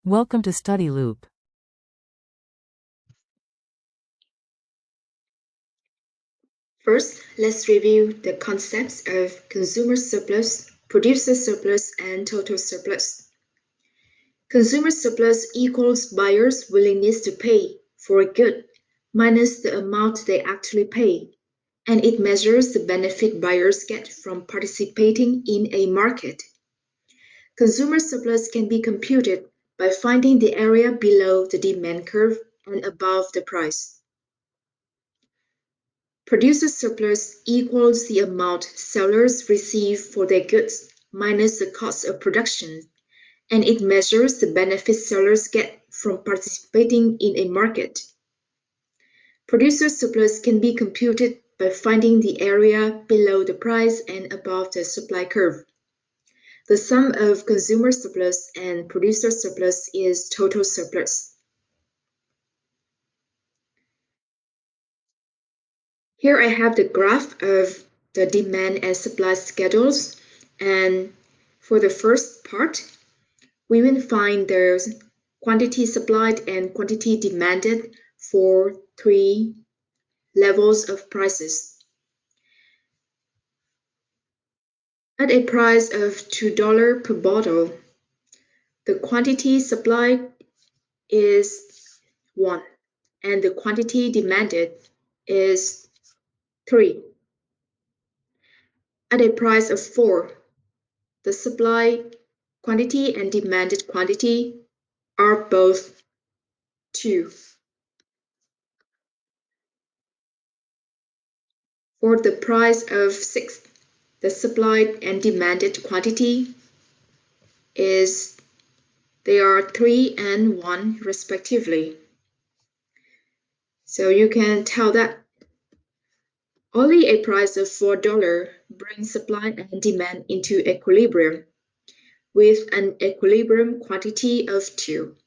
Welcome to Study Loop. First, let's review the concepts of consumer surplus, producer surplus, and total surplus. Consumer surplus equals buyers' willingness to pay for a good minus the amount they actually pay, and it measures the benefit buyers get from participating in a market. Consumer surplus can be computed by finding the area below the demand curve and above the price. Producer surplus equals the amount sellers receive for their goods minus the cost of production, and it measures the benefit sellers get from participating in a market. Producer surplus can be computed by finding the area below the price and above the supply curve. The sum of consumer surplus and producer surplus is total surplus. Here I have the graph of the demand and supply schedules, and for the first part, we will find the quantity supplied and quantity demanded for three levels of prices. At a price of $2 per bottle, the quantity supplied is 1 and the quantity demanded is 3. At a price of 4, the supply quantity and demanded quantity are both 2. For the price of 6, the supplied and demanded quantity is they are 3 and 1 respectively. So you can tell that only a price of $4 brings supply and demand into equilibrium with an equilibrium quantity of 2.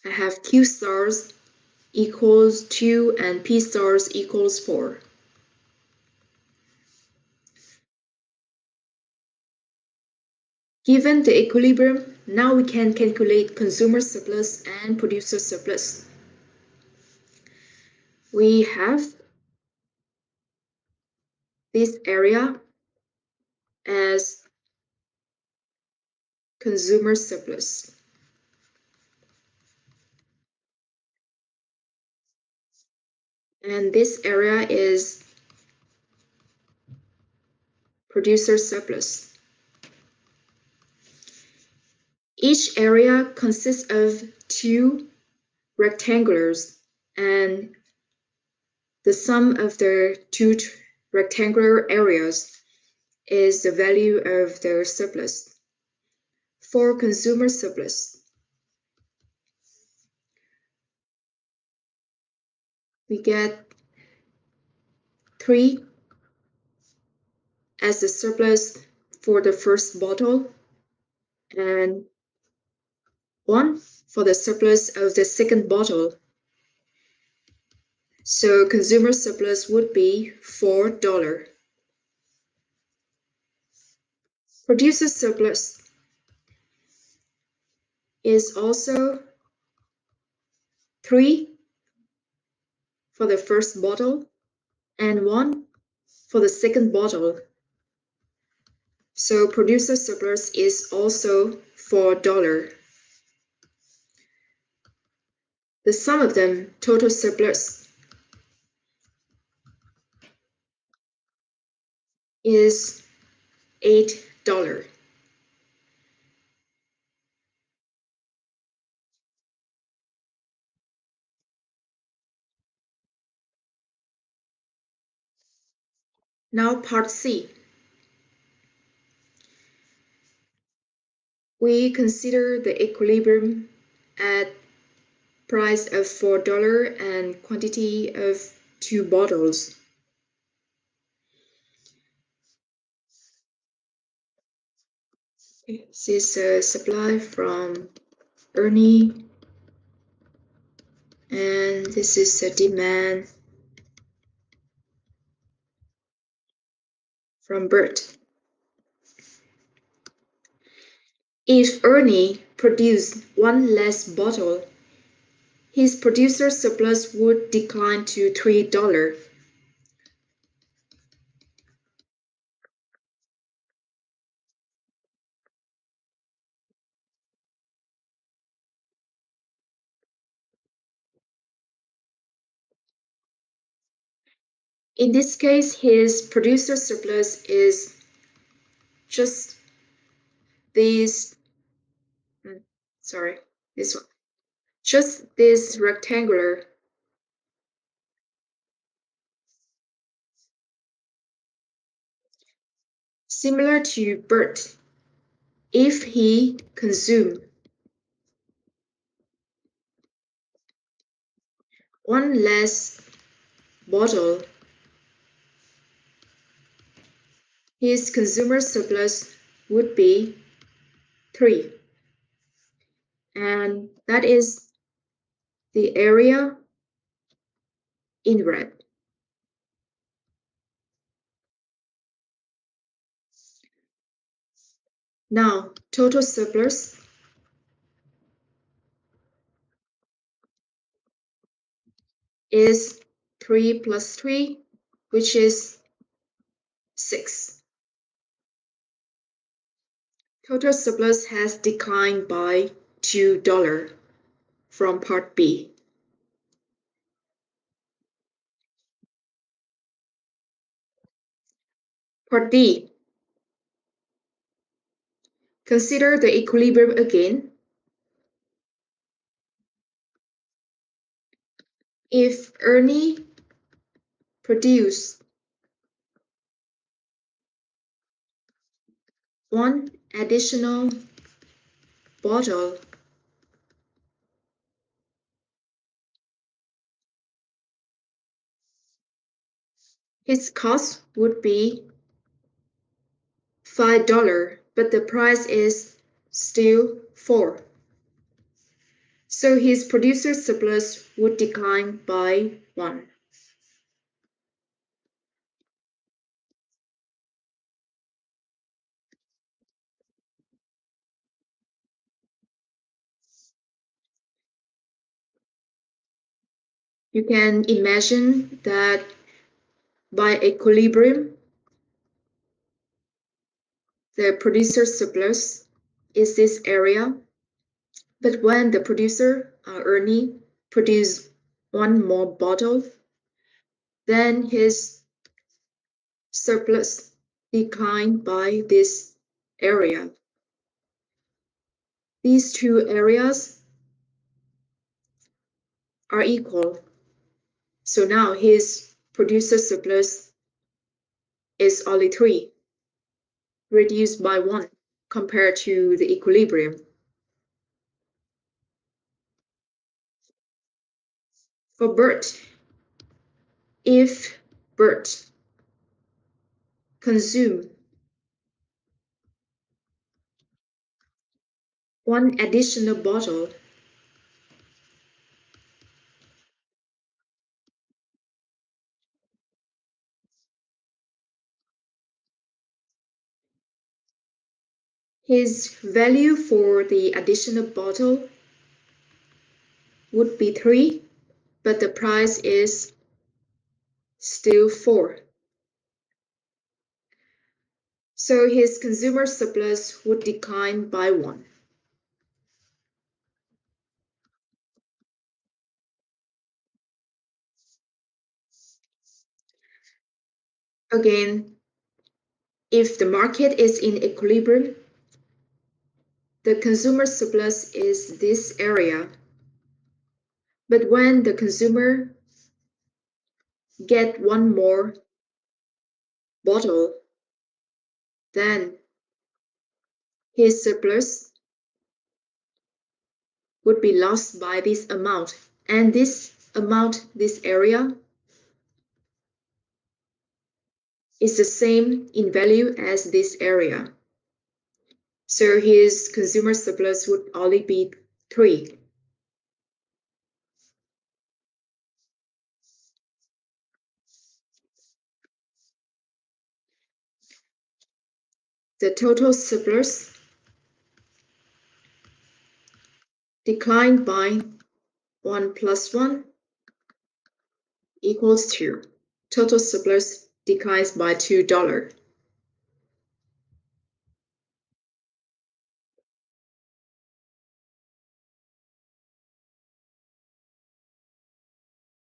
I have Q stars equals 2 and P stars equals 4. Given the equilibrium, now we can calculate consumer surplus and producer surplus. We have this area as consumer surplus. And this area is producer surplus. Each area consists of 2 rectangulars, and the sum of the 2 rectangular areas is the value of the surplus. For consumer surplus, we get 3 as the surplus for the first bottle and 1 for the surplus of the second bottle. So consumer surplus would be $4. Producer surplus is also 3 for the first bottle and 1 for the second bottle. So producer surplus is also $4. The sum of them, total surplus, is $8. Now part C. We consider the equilibrium at price of $4 and quantity of 2 bottles. This is a supply from Ernie, and this is a demand from Bert. If Ernie produced one less bottle, his producer surplus would decline to $3. In this case, his producer surplus is just this, sorry, this one, just this rectangular. Similar to Bert, if he consumed one less bottle, his consumer surplus would be 3. And that is the area in red. Now, total surplus is 3 plus 3, which is 6. Total surplus has declined by $2 from part B. Part D. Consider the equilibrium again. If Ernie produced one additional bottle, his cost would be $5, but the price is still 4. So his producer surplus would decline by 1. You can imagine that by equilibrium, the producer surplus is this area. But when the producer, Ernie, produces one more bottle, then his surplus declined by this area. These two areas are equal. So now his producer surplus is only 3, reduced by 1 compared to the equilibrium. For Bert, if Bert consumes one additional bottle, his value for the additional bottle would be 3, but the price is still 4. So his consumer surplus would decline by 1. Again, if the market is in equilibrium, the consumer surplus is this area. But when the consumer get one more bottle, then his surplus would be lost by this amount. And this amount, this area, is the same in value as this area. So his consumer surplus would only be 3. the total surplus declined by 1 plus 1 equals 2. Total surplus declines by $2.